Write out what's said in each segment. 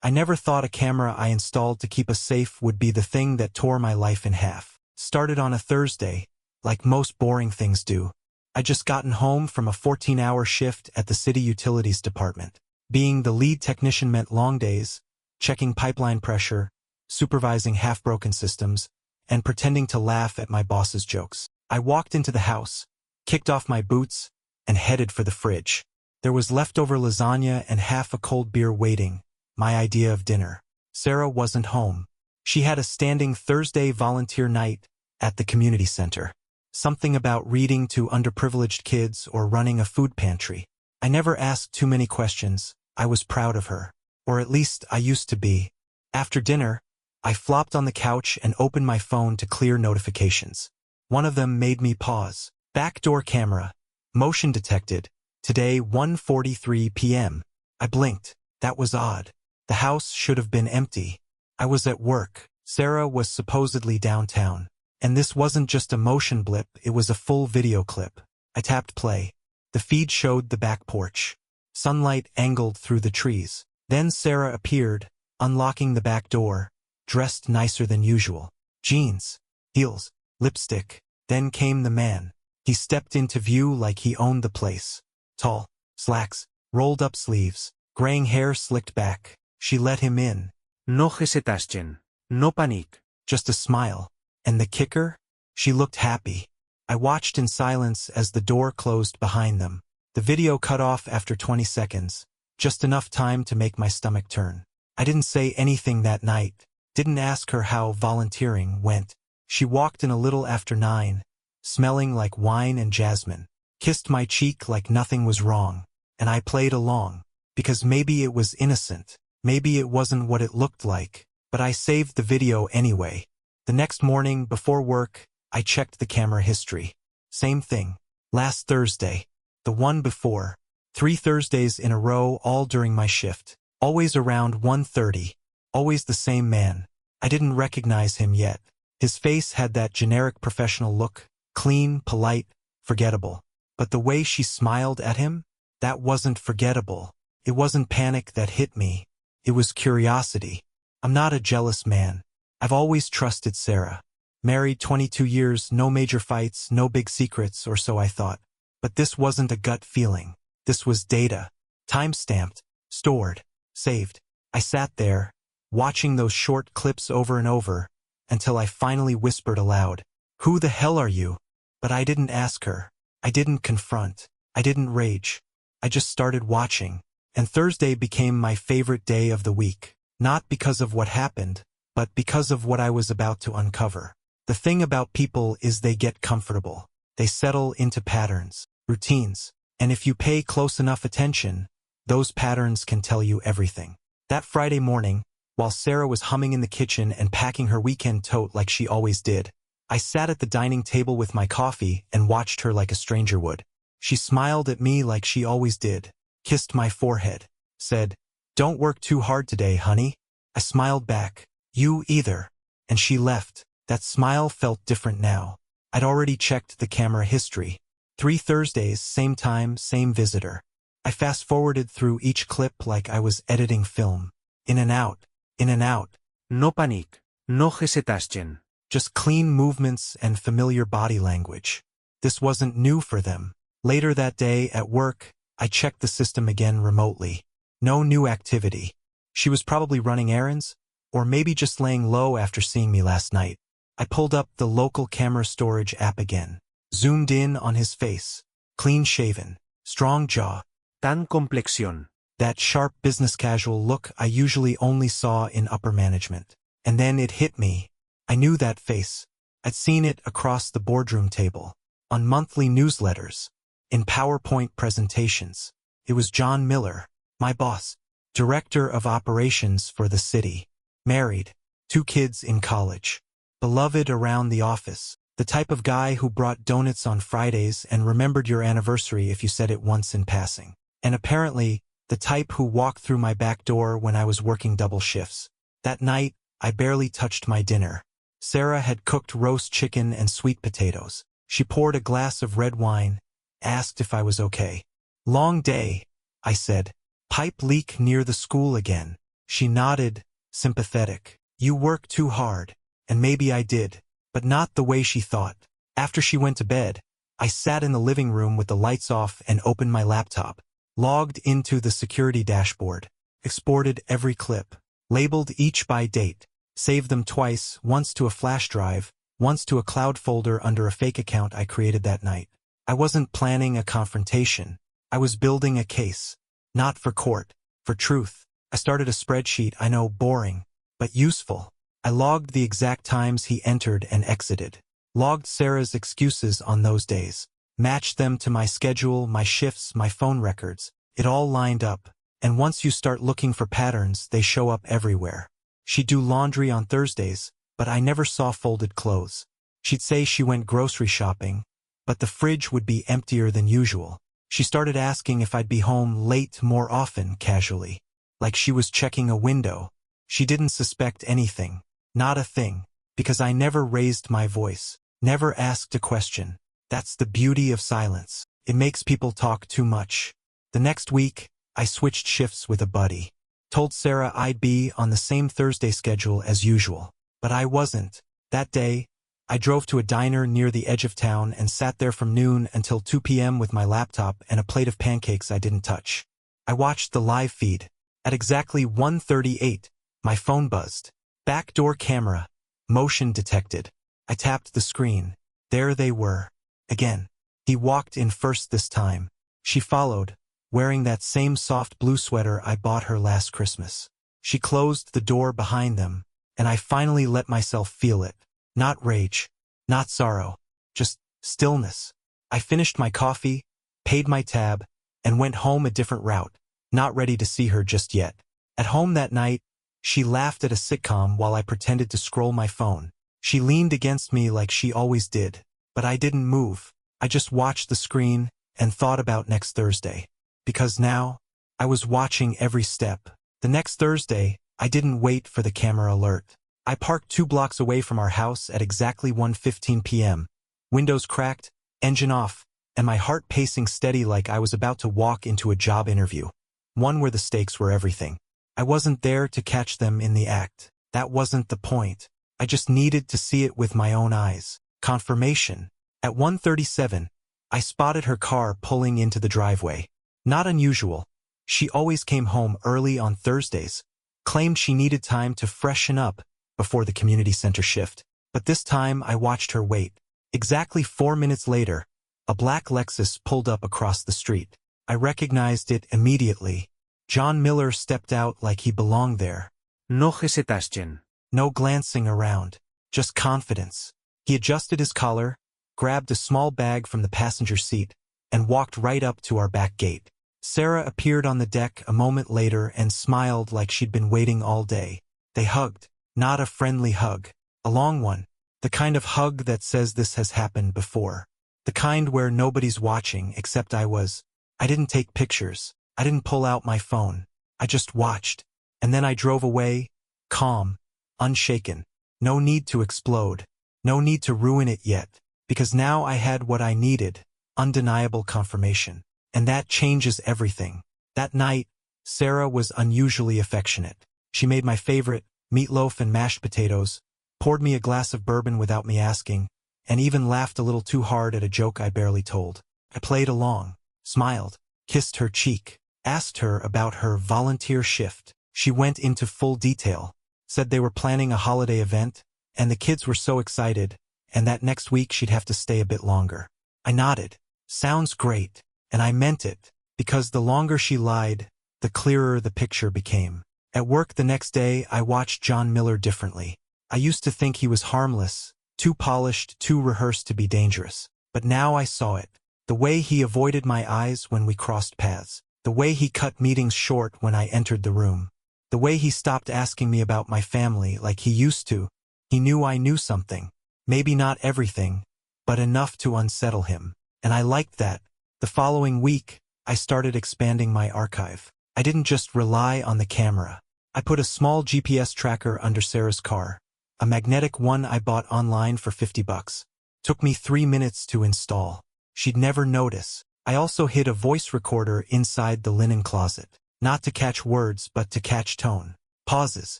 I never thought a camera I installed to keep us safe would be the thing that tore my life in half. Started on a Thursday, like most boring things do. I just gotten home from a 14-hour shift at the city utilities department. Being the lead technician meant long days, checking pipeline pressure, supervising half-broken systems, and pretending to laugh at my boss's jokes. I walked into the house, kicked off my boots, and headed for the fridge. There was leftover lasagna and half a cold beer waiting, my idea of dinner. Sarah wasn't home. She had a standing Thursday volunteer night at the community center. Something about reading to underprivileged kids or running a food pantry. I never asked too many questions. I was proud of her. Or at least I used to be. After dinner, I flopped on the couch and opened my phone to clear notifications. One of them made me pause. Backdoor camera. Motion detected. Today 1:43 p.m. I blinked. That was odd. The house should have been empty. I was at work. Sarah was supposedly downtown. And this wasn't just a motion blip, it was a full video clip. I tapped play. The feed showed the back porch. Sunlight angled through the trees. Then Sarah appeared, unlocking the back door, dressed nicer than usual. Jeans, heels, lipstick. Then came the man. He stepped into view like he owned the place. Tall, slacks, rolled up sleeves, graying hair slicked back. She let him in. No hesitation. No panic. Just a smile. And the kicker? She looked happy. I watched in silence as the door closed behind them. The video cut off after 20 seconds, just enough time to make my stomach turn. I didn't say anything that night, didn't ask her how volunteering went. She walked in a little after 9, smelling like wine and jasmine, kissed my cheek like nothing was wrong, and I played along, because maybe it was innocent, maybe it wasn't what it looked like, but I saved the video anyway. The next morning, before work, I checked the camera history. Same thing. Last Thursday. The one before. 3 Thursdays in a row, all during my shift. Always around 1:30. Always the same man. I didn't recognize him yet. His face had that generic professional look. Clean, polite, forgettable. But the way she smiled at him? That wasn't forgettable. It wasn't panic that hit me. It was curiosity. I'm not a jealous man. I've always trusted Sarah. Married 22 years, no major fights, no big secrets, or so I thought. But this wasn't a gut feeling. This was data. Time-stamped, stored, saved. I sat there, watching those short clips over and over, until I finally whispered aloud, "Who the hell are you?" But I didn't ask her. I didn't confront. I didn't rage. I just started watching. And Thursday became my favorite day of the week. Not because of what happened, but because of what I was about to uncover. The thing about people is they get comfortable. They settle into patterns, routines, and if you pay close enough attention, those patterns can tell you everything. That Friday morning, while Sarah was humming in the kitchen and packing her weekend tote like she always did, I sat at the dining table with my coffee and watched her like a stranger would. She smiled at me like she always did, kissed my forehead, said, "Don't work too hard today, honey." I smiled back, "You either." And she left. That smile felt different now. I'd already checked the camera history. 3 Thursdays, same time, same visitor. I fast-forwarded through each clip like I was editing film. In and out, in and out. No panic. No hesitation. Just clean movements and familiar body language. This wasn't new for them. Later that day, at work, I checked the system again remotely. No new activity. She was probably running errands, or maybe just laying low after seeing me last night. I pulled up the local camera storage app again. Zoomed in on his face. Clean-shaven. Strong jaw. Tan complexión. That sharp business casual look I usually only saw in upper management. And then it hit me. I knew that face. I'd seen it across the boardroom table. On monthly newsletters. In PowerPoint presentations. It was John Miller, my boss. Director of operations for the city. Married. 2 kids in college. Beloved around the office. The type of guy who brought donuts on Fridays and remembered your anniversary if you said it once in passing. And apparently, the type who walked through my back door when I was working double shifts. That night, I barely touched my dinner. Sarah had cooked roast chicken and sweet potatoes. She poured a glass of red wine, asked if I was okay. "Long day," I said. "Pipe leak near the school again." She nodded, sympathetic. You work too hard. And maybe I did. But not the way she thought. After she went to bed, I sat in the living room with the lights off and opened my laptop. Logged into the security dashboard. Exported every clip. Labeled each by date. Saved them twice, once to a flash drive, once to a cloud folder under a fake account I created that night. I wasn't planning a confrontation. I was building a case. Not for court, for truth. I started a spreadsheet, I know, boring, but useful. I logged the exact times he entered and exited. Logged Sarah's excuses on those days. Matched them to my schedule, my shifts, my phone records. It all lined up. And once you start looking for patterns, they show up everywhere. She'd do laundry on Thursdays, but I never saw folded clothes. She'd say she went grocery shopping, but the fridge would be emptier than usual. She started asking if I'd be home late more often, casually. Like she was checking a window. She didn't suspect anything. Not a thing. Because I never raised my voice. Never asked a question. That's the beauty of silence. It makes people talk too much. The next week, I switched shifts with a buddy. Told Sarah I'd be on the same Thursday schedule as usual. But I wasn't. That day, I drove to a diner near the edge of town and sat there from noon until 2 p.m. with my laptop and a plate of pancakes I didn't touch. I watched the live feed. At exactly 1:38, my phone buzzed. Backdoor camera. Motion detected. I tapped the screen. There they were. Again. He walked in first this time. She followed, wearing that same soft blue sweater I bought her last Christmas. She closed the door behind them, and I finally let myself feel it. Not rage. Not sorrow. Just stillness. I finished my coffee, paid my tab, and went home a different route. Not ready to see her just yet. At home that night, she laughed at a sitcom while I pretended to scroll my phone. She leaned against me like she always did. But I didn't move. I just watched the screen and thought about next Thursday. Because now, I was watching every step. The next Thursday, I didn't wait for the camera alert. I parked 2 blocks away from our house at exactly 1:15 p.m. Windows cracked, engine off, and my heart pacing steady like I was about to walk into a job interview. One where the stakes were everything. I wasn't there to catch them in the act. That wasn't the point. I just needed to see it with my own eyes. Confirmation. At 1:37, I spotted her car pulling into the driveway. Not unusual. She always came home early on Thursdays, claimed she needed time to freshen up before the community center shift. But this time I watched her wait. Exactly 4 minutes later, a black Lexus pulled up across the street. I recognized it immediately. John Miller stepped out like he belonged there. No hesitation. No glancing around. Just confidence. He adjusted his collar, grabbed a small bag from the passenger seat, and walked right up to our back gate. Sarah appeared on the deck a moment later and smiled like she'd been waiting all day. They hugged. Not a friendly hug. A long one. The kind of hug that says this has happened before. The kind where nobody's watching except I was. I didn't take pictures. I didn't pull out my phone. I just watched. And then I drove away, calm, unshaken. No need to explode. No need to ruin it yet. Because now I had what I needed. Undeniable confirmation. And that changes everything. That night, Sarah was unusually affectionate. She made my favorite, meatloaf and mashed potatoes, poured me a glass of bourbon without me asking, and even laughed a little too hard at a joke I barely told. I played along, smiled, kissed her cheek, asked her about her volunteer shift. She went into full detail, said they were planning a holiday event, and the kids were so excited, and that next week she'd have to stay a bit longer. I nodded. Sounds great. And I meant it, because the longer she lied, the clearer the picture became. At work the next day, I watched John Miller differently. I used to think he was harmless, too polished, too rehearsed to be dangerous. But now I saw it. The way he avoided my eyes when we crossed paths. The way he cut meetings short when I entered the room. The way he stopped asking me about my family like he used to. He knew I knew something. Maybe not everything, but enough to unsettle him. And I liked that. The following week, I started expanding my archive. I didn't just rely on the camera. I put a small GPS tracker under Sarah's car, a magnetic one I bought online for $50. Took me 3 minutes to install. She'd never notice. I also hid a voice recorder inside the linen closet, not to catch words but to catch tone. Pauses,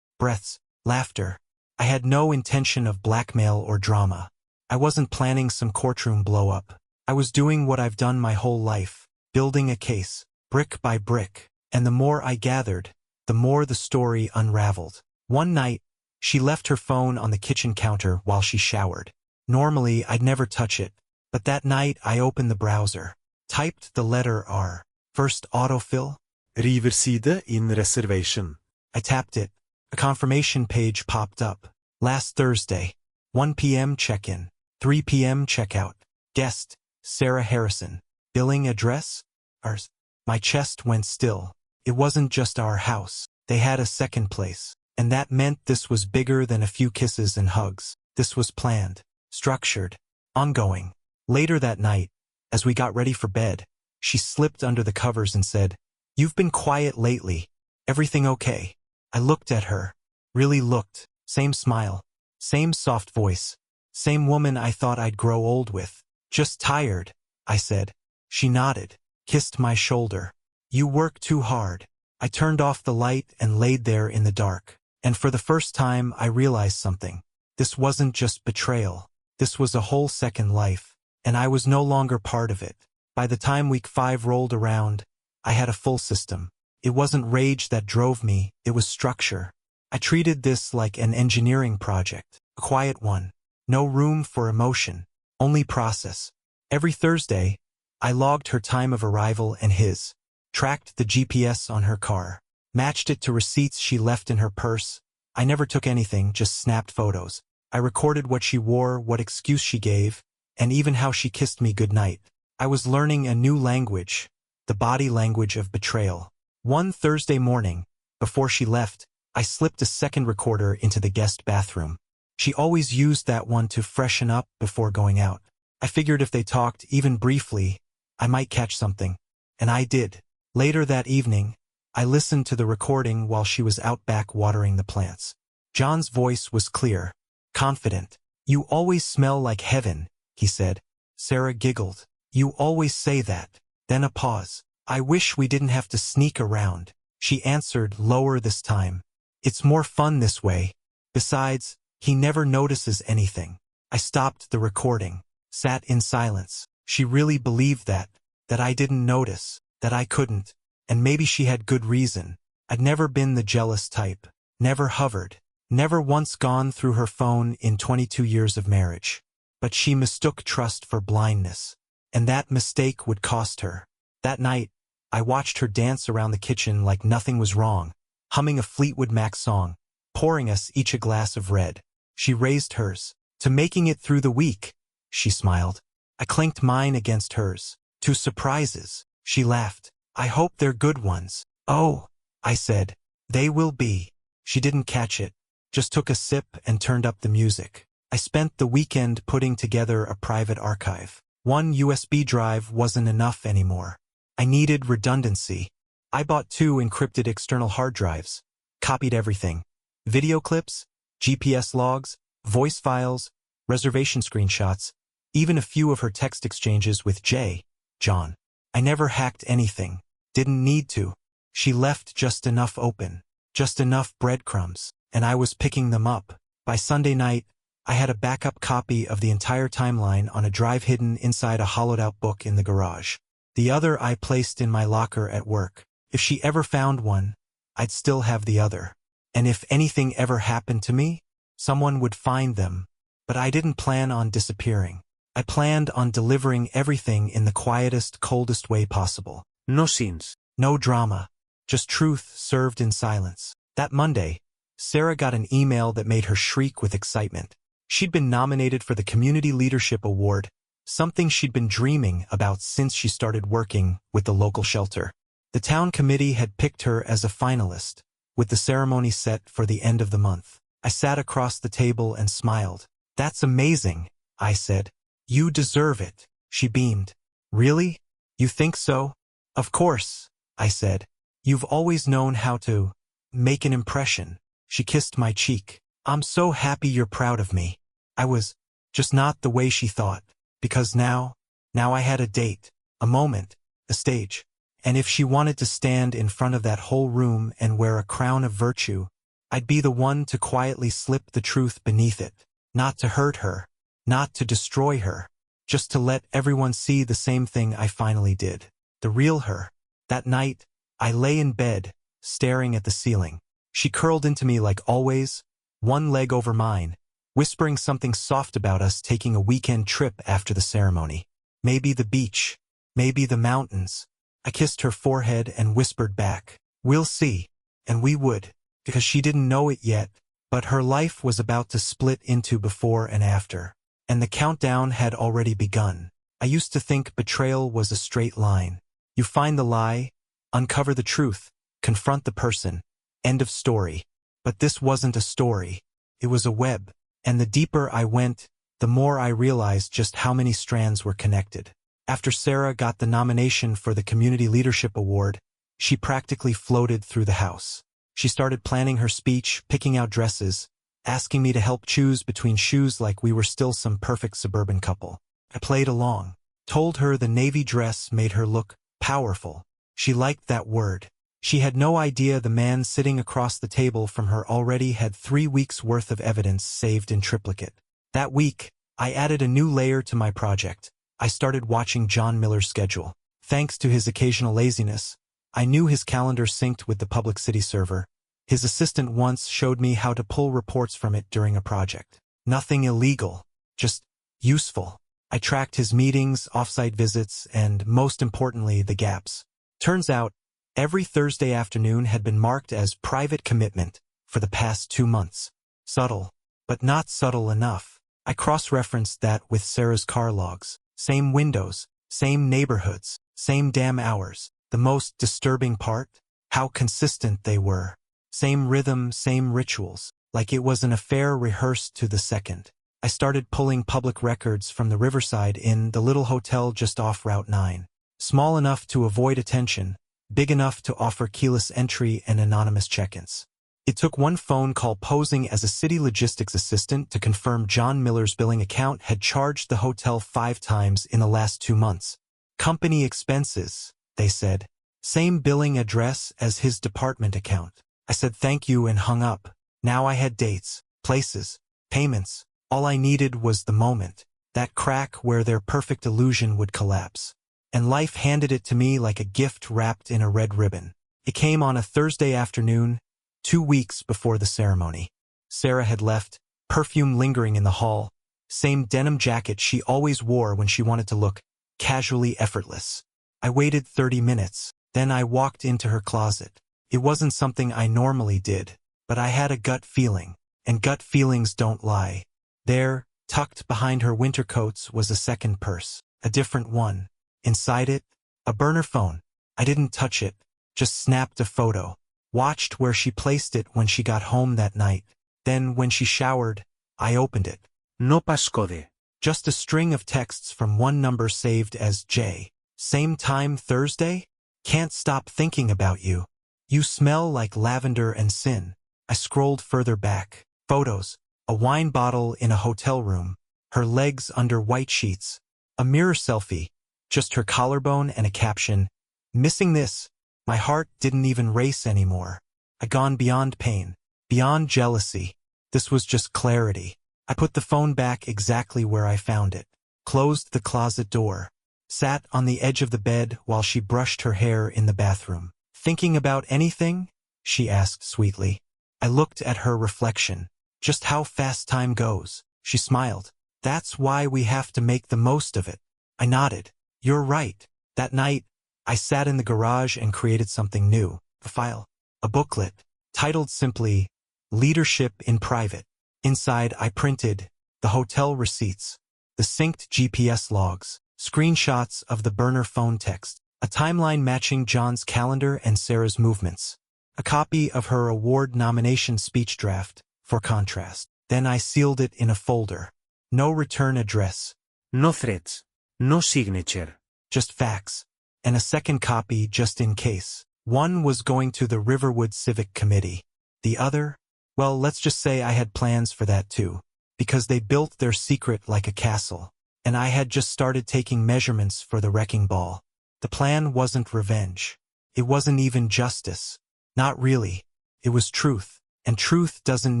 breaths, laughter. I had no intention of blackmail or drama. I wasn't planning some courtroom blow-up. I was doing what I've done my whole life, building a case, brick by brick. And the more I gathered, the more the story unraveled. One night, she left her phone on the kitchen counter while she showered. Normally, I'd never touch it, but that night I opened the browser, typed the letter R. First autofill. Riverside in reservation. I tapped it. A confirmation page popped up. Last Thursday, 1 p.m. check-in, 3 p.m. checkout. Guest, Sarah Harrison. Billing address? Ours. My chest went still. It wasn't just our house. They had a second place. And that meant this was bigger than a few kisses and hugs. This was planned, structured, ongoing. Later that night, as we got ready for bed, she slipped under the covers and said, "You've been quiet lately. Everything okay?" I looked at her. Really looked. Same smile. Same soft voice. Same woman I thought I'd grow old with. "Just tired," I said. She nodded, kissed my shoulder. "You work too hard." I turned off the light and laid there in the dark. And for the first time I realized something. This wasn't just betrayal. This was a whole second life. And I was no longer part of it. By the time week 5 rolled around, I had a full system. It wasn't rage that drove me, it was structure. I treated this like an engineering project, a quiet one. No room for emotion, only process. Every Thursday, I logged her time of arrival and his, tracked the GPS on her car, matched it to receipts she left in her purse. I never took anything, just snapped photos. I recorded what she wore, what excuse she gave, and even how she kissed me goodnight. I was learning a new language, the body language of betrayal. One Thursday morning, before she left, I slipped a second recorder into the guest bathroom. She always used that one to freshen up before going out. I figured if they talked, even briefly, I might catch something. And I did. Later that evening, I listened to the recording while she was out back watering the plants. John's voice was clear, confident. "You always smell like heaven," he said. Sarah giggled. "You always say that." Then a pause. "I wish we didn't have to sneak around," she answered, lower this time. "It's more fun this way. Besides, he never notices anything." I stopped the recording, sat in silence. She really believed that I didn't notice, that I couldn't, and maybe she had good reason. I'd never been the jealous type, never hovered, never once gone through her phone in 22 years of marriage. But she mistook trust for blindness, and that mistake would cost her. That night, I watched her dance around the kitchen like nothing was wrong, humming a Fleetwood Mac song, pouring us each a glass of red. She raised hers, to making it through the week. She smiled. I clinked mine against hers. "Two surprises," she laughed. "I hope they're good ones." "Oh," I said. "They will be." She didn't catch it, just took a sip and turned up the music. I spent the weekend putting together a private archive. One USB drive wasn't enough anymore. I needed redundancy. I bought 2 encrypted external hard drives, copied everything. Video clips, GPS logs, voice files, reservation screenshots, even a few of her text exchanges with John. I never hacked anything. Didn't need to. She left just enough open, just enough breadcrumbs, and I was picking them up. By Sunday night, I had a backup copy of the entire timeline on a drive hidden inside a hollowed-out book in the garage. The other I placed in my locker at work. If she ever found one, I'd still have the other. And if anything ever happened to me, someone would find them. But I didn't plan on disappearing. I planned on delivering everything in the quietest, coldest way possible. No scenes. No drama. Just truth served in silence. That Monday, Sarah got an email that made her shriek with excitement. She'd been nominated for the Community Leadership Award, something she'd been dreaming about since she started working with the local shelter. The town committee had picked her as a finalist, with the ceremony set for the end of the month. I sat across the table and smiled. "That's amazing," I said. "You deserve it." She beamed. "Really? You think so?" "Of course," I said. "You've always known how to make an impression." She kissed my cheek. "I'm so happy you're proud of me." I was, just not the way she thought, because now I had a date, a moment, a stage. And if she wanted to stand in front of that whole room and wear a crown of virtue, I'd be the one to quietly slip the truth beneath it. Not to hurt her. Not to destroy her. Just to let everyone see the same thing I finally did. The real her. That night, I lay in bed, staring at the ceiling. She curled into me like always, one leg over mine, whispering something soft about us taking a weekend trip after the ceremony. Maybe the beach. Maybe the mountains. I kissed her forehead and whispered back, "We'll see." And we would, because she didn't know it yet, but her life was about to split into before and after. And the countdown had already begun. I used to think betrayal was a straight line. You find the lie, uncover the truth, confront the person. End of story. But this wasn't a story. It was a web. And the deeper I went, the more I realized just how many strands were connected. After Sarah got the nomination for the Community Leadership Award, she practically floated through the house. She started planning her speech, picking out dresses, asking me to help choose between shoes like we were still some perfect suburban couple. I played along, told her the navy dress made her look powerful. She liked that word. She had no idea the man sitting across the table from her already had 3 weeks' worth of evidence saved in triplicate. That week, I added a new layer to my project. I started watching John Miller's schedule. Thanks to his occasional laziness, I knew his calendar synced with the public city server. His assistant once showed me how to pull reports from it during a project. Nothing illegal, just useful. I tracked his meetings, off-site visits, and most importantly, the gaps. Turns out, every Thursday afternoon had been marked as private commitment for the past 2 months. Subtle, but not subtle enough. I cross-referenced that with Sarah's car logs. Same windows, same neighborhoods, same damn hours. The most disturbing part? How consistent they were. Same rhythm, same rituals. Like it was an affair rehearsed to the second. I started pulling public records from the Riverside Inn, the little hotel just off Route 9. Small enough to avoid attention, big enough to offer keyless entry and anonymous check-ins. It took one phone call posing as a city logistics assistant to confirm John Miller's billing account had charged the hotel 5 times in the last 2 months. Company expenses, they said. Same billing address as his department account. I said thank you and hung up. Now I had dates, places, payments. All I needed was the moment. That crack where their perfect illusion would collapse. And life handed it to me like a gift wrapped in a red ribbon. It came on a Thursday afternoon, 2 weeks before the ceremony. Sarah had left, perfume lingering in the hall, same denim jacket she always wore when she wanted to look casually effortless. I waited 30 minutes, then I walked into her closet. It wasn't something I normally did, but I had a gut feeling, and gut feelings don't lie. There, tucked behind her winter coats, was a second purse, a different one. Inside it, a burner phone. I didn't touch it, just snapped a photo. Watched where she placed it when she got home that night. Then, when she showered, I opened it. No pascode. Just a string of texts from one number saved as J. Same time Thursday? Can't stop thinking about you. You smell like lavender and sin. I scrolled further back. Photos. A wine bottle in a hotel room. Her legs under white sheets. A mirror selfie. Just her collarbone and a caption. Missing this. My heart didn't even race anymore. I'd gone beyond pain. Beyond jealousy. This was just clarity. I put the phone back exactly where I found it. Closed the closet door. Sat on the edge of the bed while she brushed her hair in the bathroom. Thinking about anything? She asked sweetly. I looked at her reflection. Just how fast time goes. She smiled. That's why we have to make the most of it. I nodded. You're right. That night, I sat in the garage and created something new. A file. A booklet. Titled simply, Leadership in Private. Inside, I printed the hotel receipts, the synced GPS logs, screenshots of the burner phone text, a timeline matching John's calendar and Sarah's movements, a copy of her award nomination speech draft, for contrast. Then I sealed it in a folder. No return address. No threats. No signature. Just facts. And a second copy just in case. One was going to the Riverwood Civic Committee. The other? Well, let's just say I had plans for that too. Because they built their secret like a castle. And I had just started taking measurements for the wrecking ball. The plan wasn't revenge. It wasn't even justice. Not really. It was truth. And truth doesn't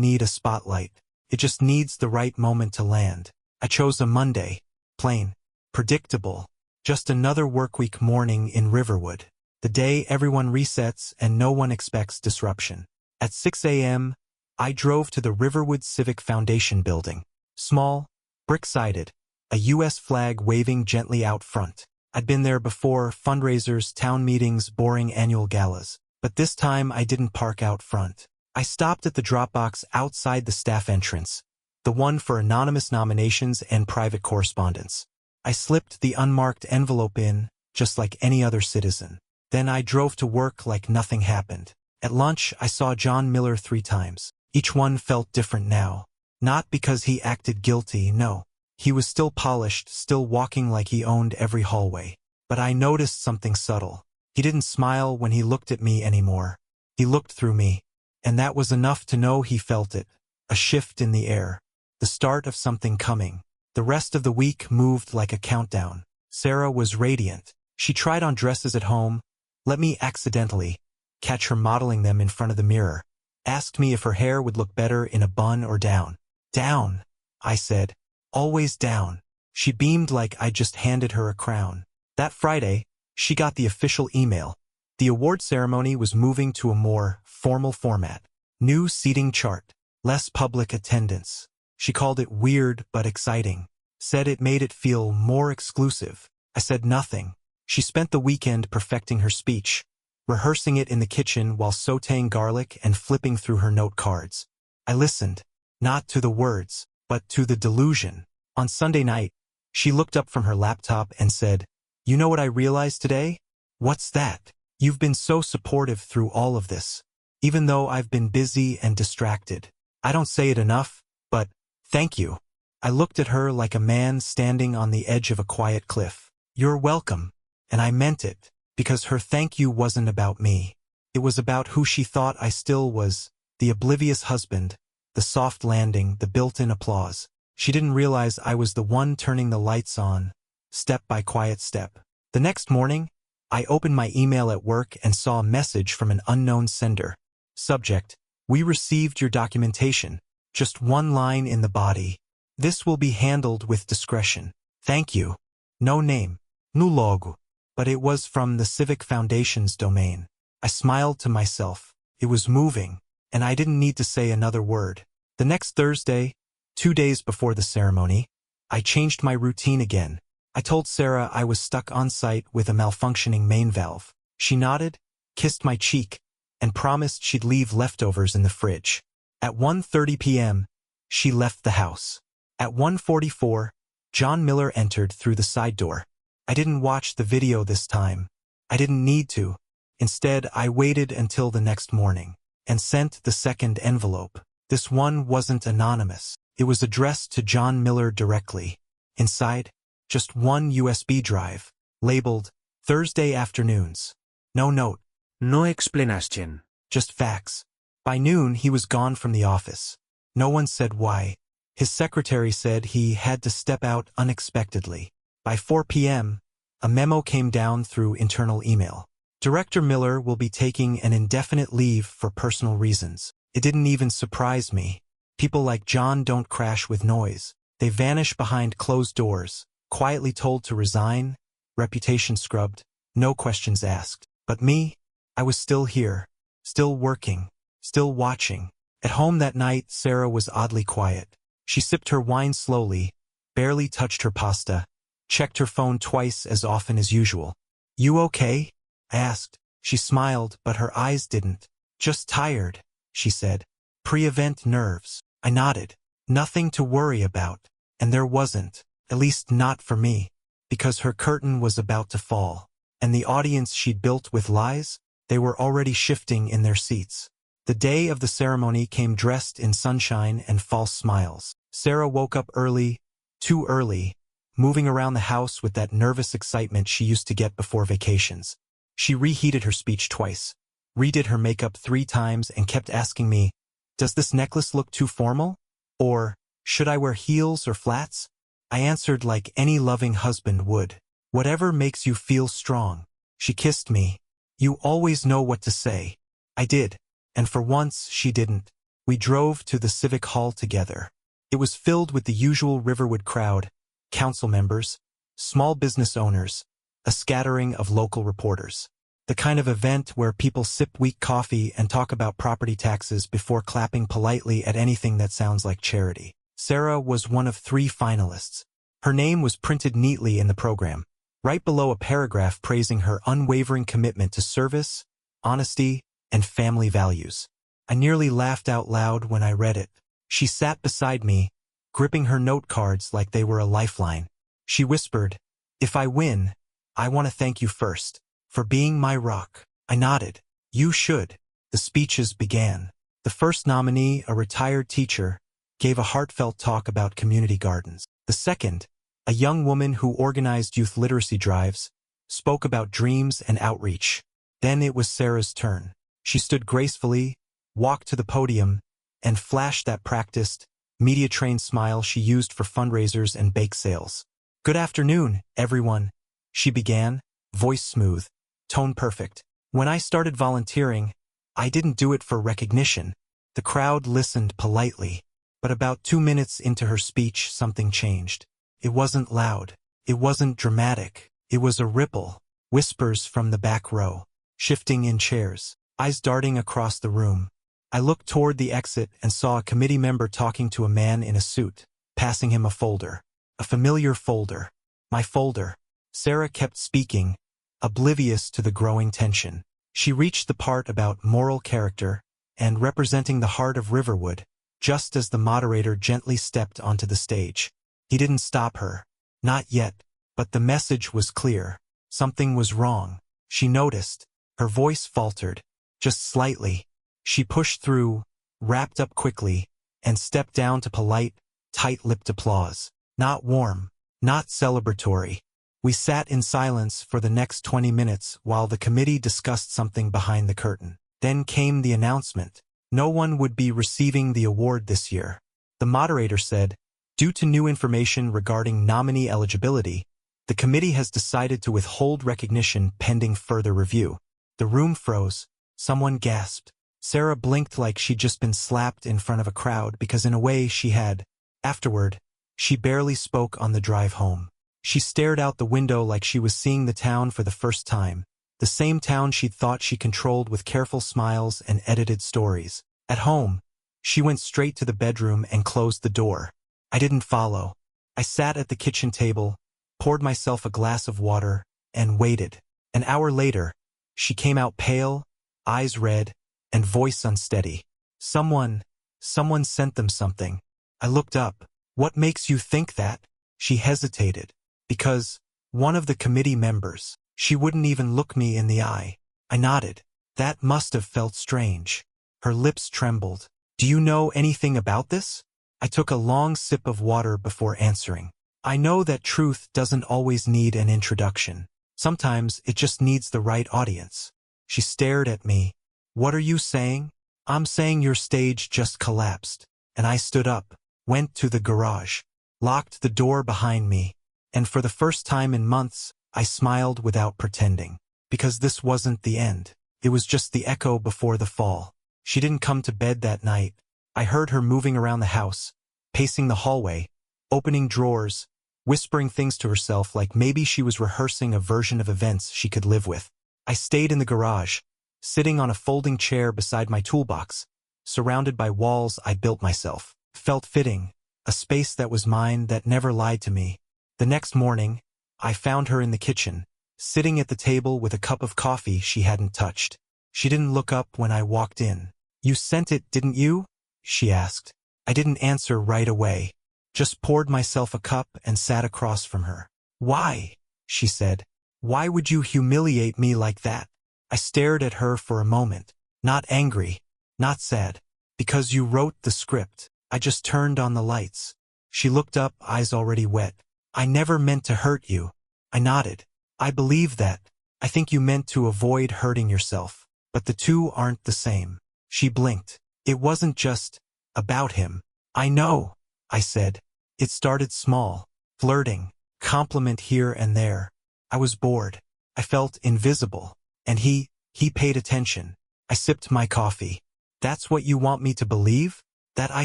need a spotlight. It just needs the right moment to land. I chose a Monday. Plain. Predictable. Just another workweek morning in Riverwood. The day everyone resets and no one expects disruption. At 6 a.m., I drove to the Riverwood Civic Foundation building. Small, brick-sided, a U.S. flag waving gently out front. I'd been there before: fundraisers, town meetings, boring annual galas. But this time I didn't park out front. I stopped at the drop box outside the staff entrance, the one for anonymous nominations and private correspondence. I slipped the unmarked envelope in, just like any other citizen. Then I drove to work like nothing happened. At lunch, I saw John Miller 3 times. Each one felt different now. Not because he acted guilty, no. He was still polished, still walking like he owned every hallway. But I noticed something subtle. He didn't smile when he looked at me anymore. He looked through me. And that was enough to know he felt it. A shift in the air. The start of something coming. The rest of the week moved like a countdown. Sarah was radiant. She tried on dresses at home, let me accidentally catch her modeling them in front of the mirror, asked me if her hair would look better in a bun or down. Down, I said. Always down. She beamed like I'd just handed her a crown. That Friday, she got the official email. The award ceremony was moving to a more formal format. New seating chart. Less public attendance. She called it weird but exciting. Said it made it feel more exclusive. I said nothing. She spent the weekend perfecting her speech, rehearsing it in the kitchen while sautéing garlic and flipping through her note cards. I listened, not to the words, but to the delusion. On Sunday night, she looked up from her laptop and said, "You know what I realized today?" "What's that?" "You've been so supportive through all of this. Even though I've been busy and distracted. I don't say it enough, but thank you." I looked at her like a man standing on the edge of a quiet cliff. "You're welcome." And I meant it, because her thank you wasn't about me. It was about who she thought I still was, the oblivious husband, the soft landing, the built-in applause. She didn't realize I was the one turning the lights on, step by quiet step. The next morning, I opened my email at work and saw a message from an unknown sender. Subject: "We received your documentation." Just one line in the body. "This will be handled with discretion. Thank you." No name. No logo. But it was from the Civic Foundation's domain. I smiled to myself. It was moving, and I didn't need to say another word. The next Thursday, 2 days before the ceremony, I changed my routine again. I told Sarah I was stuck on site with a malfunctioning main valve. She nodded, kissed my cheek, and promised she'd leave leftovers in the fridge. At 1:30 p.m., she left the house. At 1:44, John Miller entered through the side door. I didn't watch the video this time. I didn't need to. Instead, I waited until the next morning and sent the second envelope. This one wasn't anonymous. It was addressed to John Miller directly. Inside, just one USB drive, labeled Thursday afternoons. No note. No explanation. Just facts. By noon, he was gone from the office. No one said why. His secretary said he had to step out unexpectedly. By 4 p.m., a memo came down through internal email. Director Miller will be taking an indefinite leave for personal reasons. It didn't even surprise me. People like John don't crash with noise. They vanish behind closed doors, quietly told to resign, reputation scrubbed, no questions asked. But me, I was still here, still working, still watching. At home that night, Sarah was oddly quiet. She sipped her wine slowly, barely touched her pasta, checked her phone twice as often as usual. "You okay?" I asked. She smiled, but her eyes didn't. "Just tired," she said. "Pre-event nerves." I nodded. Nothing to worry about. And there wasn't, at least not for me, because her curtain was about to fall. And the audience she'd built with lies, they were already shifting in their seats. The day of the ceremony came dressed in sunshine and false smiles. Sarah woke up early, too early, moving around the house with that nervous excitement she used to get before vacations. She reheated her speech twice, redid her makeup 3 times, and kept asking me, "Does this necklace look too formal? Or, should I wear heels or flats?" I answered like any loving husband would. "Whatever makes you feel strong." She kissed me. "You always know what to say." I did, and for once she didn't. We drove to the civic hall together. It was filled with the usual Riverwood crowd, council members, small business owners, a scattering of local reporters. The kind of event where people sip weak coffee and talk about property taxes before clapping politely at anything that sounds like charity. Sarah was one of 3 finalists. Her name was printed neatly in the program, right below a paragraph praising her unwavering commitment to service, honesty, and family values. I nearly laughed out loud when I read it. She sat beside me, gripping her note cards like they were a lifeline. She whispered, "If I win, I want to thank you first, for being my rock." I nodded. "You should." The speeches began. The first nominee, a retired teacher, gave a heartfelt talk about community gardens. The second, a young woman who organized youth literacy drives, spoke about dreams and outreach. Then it was Sarah's turn. She stood gracefully, walked to the podium, and flashed that practiced, media-trained smile she used for fundraisers and bake sales. "Good afternoon, everyone," she began, voice smooth, tone perfect. "When I started volunteering, I didn't do it for recognition." The crowd listened politely, but about 2 minutes into her speech, something changed. It wasn't loud. It wasn't dramatic. It was a ripple. Whispers from the back row, shifting in chairs, eyes darting across the room. I looked toward the exit and saw a committee member talking to a man in a suit, passing him a folder. A familiar folder. My folder. Sarah kept speaking, oblivious to the growing tension. She reached the part about moral character and representing the heart of Riverwood, just as the moderator gently stepped onto the stage. He didn't stop her. Not yet. But the message was clear. Something was wrong. She noticed. Her voice faltered, just slightly. She pushed through, wrapped up quickly, and stepped down to polite, tight-lipped applause. Not warm, not celebratory. We sat in silence for the next 20 minutes while the committee discussed something behind the curtain. Then came the announcement. No one would be receiving the award this year. The moderator said, "Due to new information regarding nominee eligibility, the committee has decided to withhold recognition pending further review." The room froze. Someone gasped. Sarah blinked like she'd just been slapped in front of a crowd because in a way she had. Afterward, she barely spoke on the drive home. She stared out the window like she was seeing the town for the first time, the same town she'd thought she controlled with careful smiles and edited stories. At home, she went straight to the bedroom and closed the door. I didn't follow. I sat at the kitchen table, poured myself a glass of water, and waited. An hour later, she came out pale, eyes red, and voice unsteady. Someone sent them something. I looked up. "What makes you think that?" She hesitated. "Because one of the committee members." She wouldn't even look me in the eye. I nodded. "That must have felt strange." Her lips trembled. "Do you know anything about this?" I took a long sip of water before answering. "I know that truth doesn't always need an introduction. Sometimes it just needs the right audience." She stared at me. "What are you saying?" "I'm saying your stage just collapsed." And I stood up, went to the garage, locked the door behind me, and for the first time in months, I smiled without pretending. Because this wasn't the end. It was just the echo before the fall. She didn't come to bed that night. I heard her moving around the house, pacing the hallway, opening drawers, whispering things to herself like maybe she was rehearsing a version of events she could live with. I stayed in the garage, sitting on a folding chair beside my toolbox, surrounded by walls I built myself. Felt fitting, a space that was mine that never lied to me. The next morning, I found her in the kitchen, sitting at the table with a cup of coffee she hadn't touched. She didn't look up when I walked in. "You sent it, didn't you?" she asked. I didn't answer right away, just poured myself a cup and sat across from her. "Why?" she said. "Why would you humiliate me like that?" I stared at her for a moment, not angry, not sad. "Because you wrote the script." I just turned on the lights. She looked up, eyes already wet. "I never meant to hurt you." I nodded. "I believe that. I think you meant to avoid hurting yourself. But the two aren't the same." She blinked. "It wasn't just about him." "I know," I said. "It started small, flirting, compliment here and there. I was bored. I felt invisible. And he paid attention." I sipped my coffee. That's what you want me to believe? That I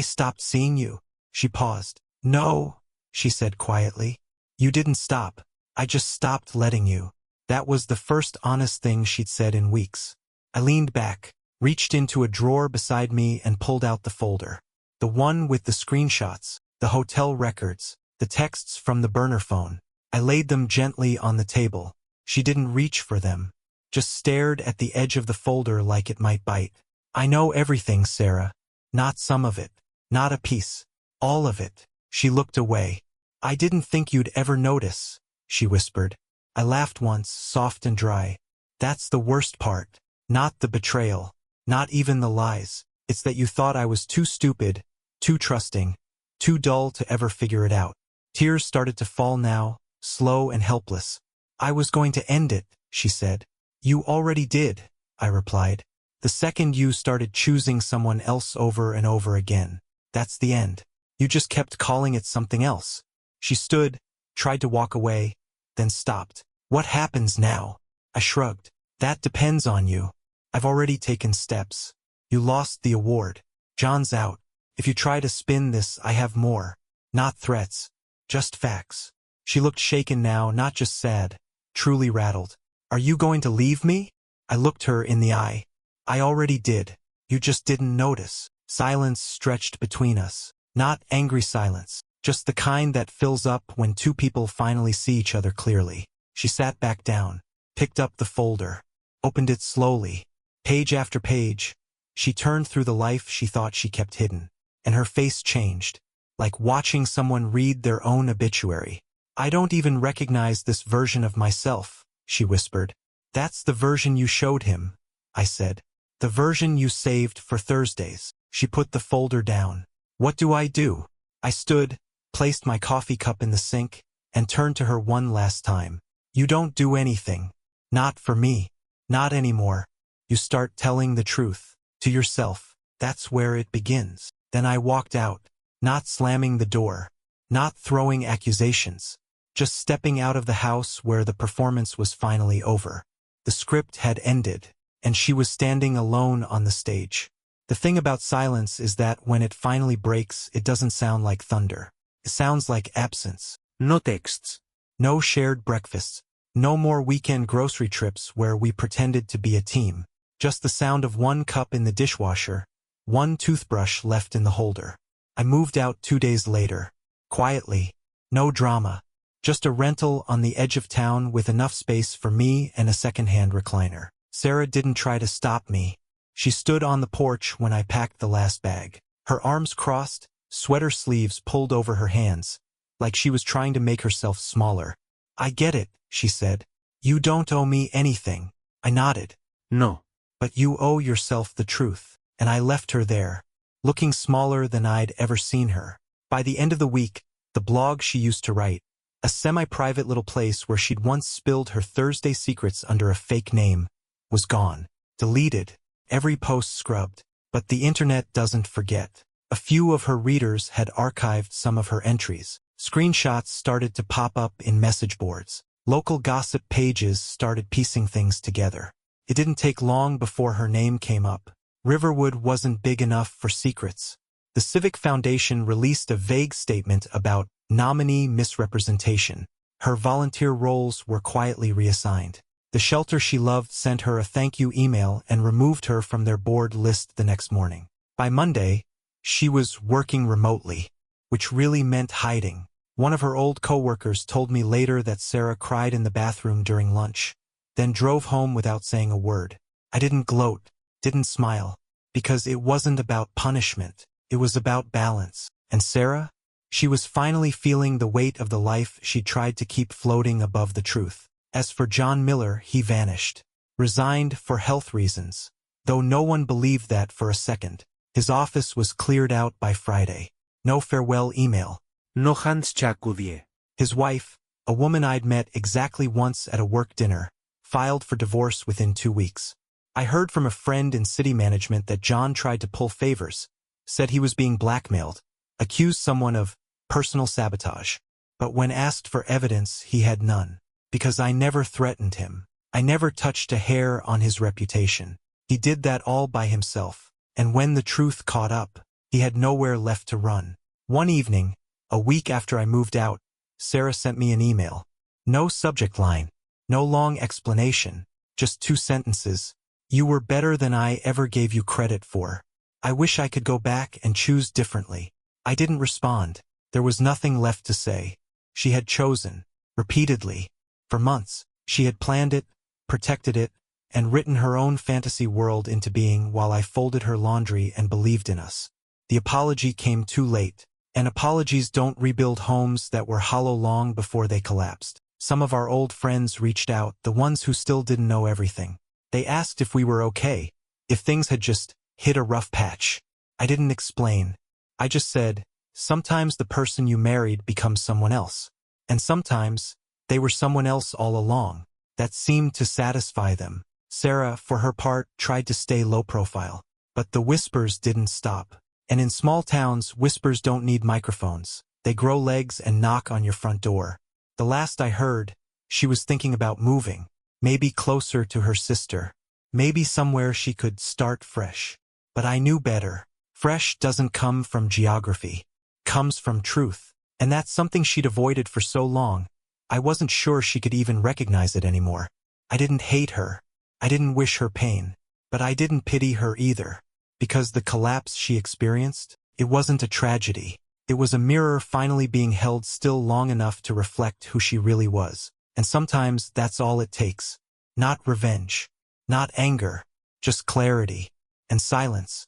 stopped seeing you? She paused. No, she said quietly. You didn't stop. I just stopped letting you. That was the first honest thing she'd said in weeks. I leaned back, reached into a drawer beside me and pulled out the folder. The one with the screenshots, the hotel records, the texts from the burner phone. I laid them gently on the table. She didn't reach for them, just stared at the edge of the folder like it might bite. I know everything, Sarah. Not some of it. Not a piece. All of it. She looked away. I didn't think you'd ever notice, she whispered. I laughed once, soft and dry. That's the worst part. Not the betrayal. Not even the lies. It's that you thought I was too stupid, too trusting, too dull to ever figure it out. Tears started to fall now, slow and helpless. I was going to end it, she said. You already did, I replied. The second you started choosing someone else over and over again. That's the end. You just kept calling it something else. She stood, tried to walk away, then stopped. What happens now? I shrugged. That depends on you. I've already taken steps. You lost the award. John's out. If you try to spin this, I have more. Not threats. Just facts. She looked shaken now, not just sad. Truly rattled. Are you going to leave me? I looked her in the eye. I already did. You just didn't notice. Silence stretched between us. Not angry silence. Just the kind that fills up when two people finally see each other clearly. She sat back down, picked up the folder, opened it slowly. Page after page, she turned through the life she thought she kept hidden, and her face changed, like watching someone read their own obituary. I don't even recognize this version of myself, she whispered. That's the version you showed him, I said. The version you saved for Thursdays. She put the folder down. What do? I stood, placed my coffee cup in the sink, and turned to her one last time. You don't do anything. Not for me. Not anymore. You start telling the truth. To yourself. That's where it begins. Then I walked out, not slamming the door, not throwing accusations, just stepping out of the house where the performance was finally over. The script had ended, and she was standing alone on the stage. The thing about silence is that when it finally breaks, it doesn't sound like thunder. It sounds like absence. No texts. No shared breakfasts. No more weekend grocery trips where we pretended to be a team. Just the sound of one cup in the dishwasher, one toothbrush left in the holder. I moved out 2 days later. Quietly. No drama. Just a rental on the edge of town with enough space for me and a second-hand recliner. Sarah didn't try to stop me. She stood on the porch when I packed the last bag. Her arms crossed, sweater sleeves pulled over her hands, like she was trying to make herself smaller. I get it, she said. You don't owe me anything. I nodded. No. But you owe yourself the truth. And I left her there, looking smaller than I'd ever seen her. By the end of the week, the blog she used to write, a semi-private little place where she'd once spilled her Thursday secrets under a fake name, was gone. Deleted. Every post scrubbed. But the internet doesn't forget. A few of her readers had archived some of her entries. Screenshots started to pop up in message boards. Local gossip pages started piecing things together. It didn't take long before her name came up. Riverwood wasn't big enough for secrets. The Civic Foundation released a vague statement about nominee misrepresentation. Her volunteer roles were quietly reassigned. The shelter she loved sent her a thank you email and removed her from their board list the next morning. By Monday, she was working remotely, which really meant hiding. One of her old coworkers told me later that Sarah cried in the bathroom during lunch, then drove home without saying a word. I didn't gloat, didn't smile, because it wasn't about punishment. It was about balance. And Sarah? She was finally feeling the weight of the life she tried to keep floating above the truth. As for John Miller, he vanished. Resigned for health reasons. Though no one believed that for a second. His office was cleared out by Friday. No farewell email. No handshake. His wife, a woman I'd met exactly once at a work dinner, filed for divorce within 2 weeks. I heard from a friend in city management that John tried to pull favors, said he was being blackmailed, accused someone of personal sabotage. But when asked for evidence, he had none. Because I never threatened him. I never touched a hair on his reputation. He did that all by himself. And when the truth caught up, he had nowhere left to run. One evening, a week after I moved out, Sarah sent me an email. No subject line, no long explanation, just 2 sentences. You were better than I ever gave you credit for. I wish I could go back and choose differently. I didn't respond. There was nothing left to say. She had chosen, repeatedly. For months, she had planned it, protected it, and written her own fantasy world into being while I folded her laundry and believed in us. The apology came too late, and apologies don't rebuild homes that were hollow long before they collapsed. Some of our old friends reached out, the ones who still didn't know everything. They asked if we were okay, if things had just hit a rough patch. I didn't explain. I just said, sometimes the person you married becomes someone else. And sometimes, they were someone else all along. That seemed to satisfy them. Sarah, for her part, tried to stay low profile. But the whispers didn't stop. And in small towns, whispers don't need microphones. They grow legs and knock on your front door. The last I heard, she was thinking about moving. Maybe closer to her sister. Maybe somewhere she could start fresh. But I knew better. Fresh doesn't come from geography. Comes from truth. And that's something she'd avoided for so long. I wasn't sure she could even recognize it anymore. I didn't hate her. I didn't wish her pain. But I didn't pity her either. Because the collapse she experienced, it wasn't a tragedy. It was a mirror finally being held still long enough to reflect who she really was. And sometimes that's all it takes. Not revenge. Not anger. Just clarity. And silence.